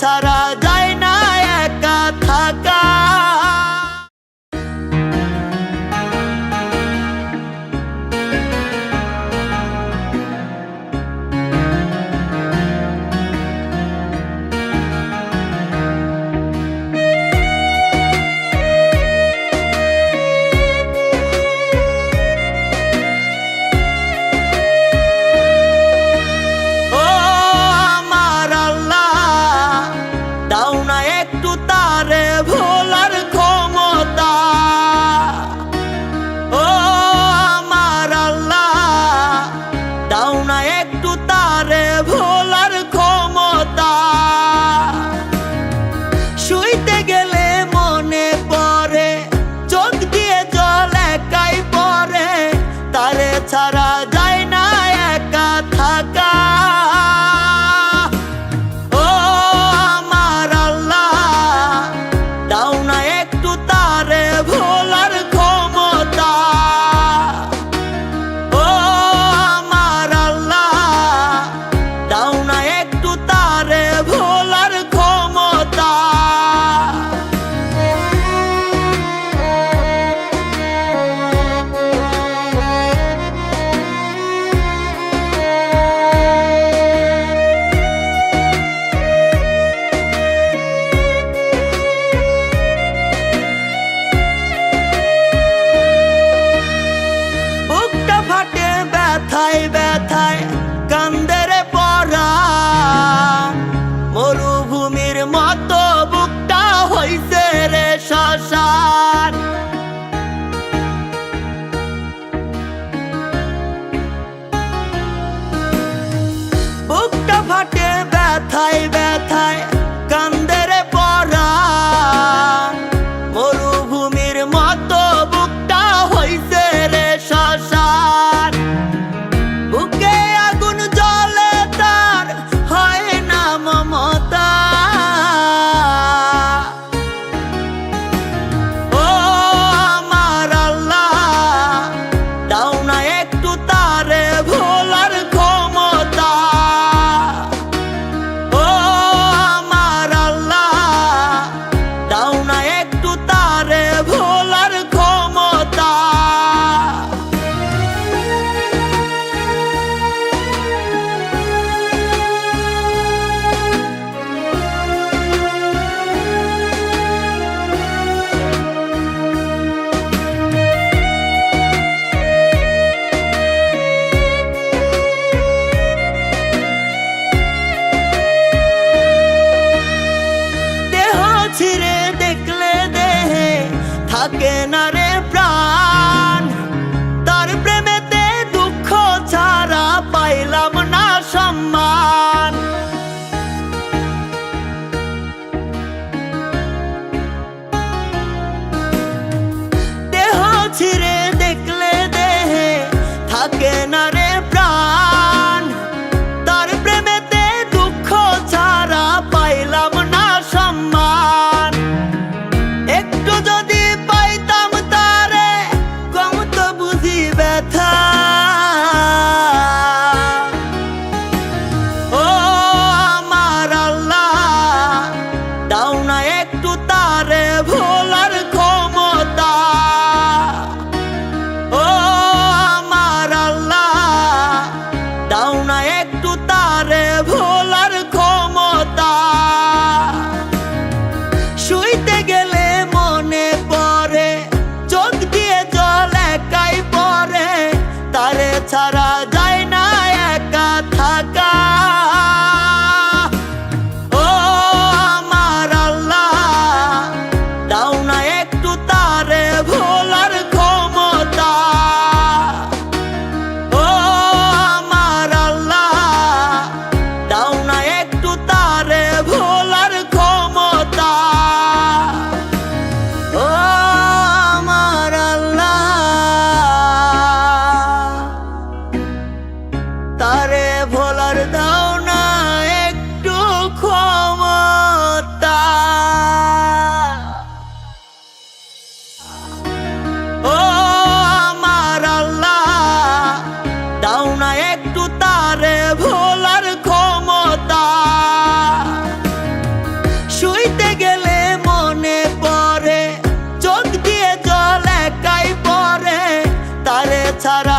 ছাড়া যায় না একা থাকা। ছাড়া যায় না একা থাকা। ও আমার আল্লাহ, দাও না একটু তারে ভোলার ক্ষমতা। ও আমার আল্লাহ, দাও না একটু তারে ভোলার ক্ষমতা। ব্যথায় ব্যথায় কান্দের পরাণ, মরুভূমির মতো বুকটা হইছে রে শ্মশান। বুকটা ফাটে ব্যথায় ব্যথায় কান্দের পরাণ, মরুভূমির মতো বুকটা হইছে রে শ্মশান। বুকে আগুন জ্বলে তার হয় না মমতা। ও আমার আল্লাহ, দাও না একটু তারে ভোলার ক্ষমতা। ছাড়া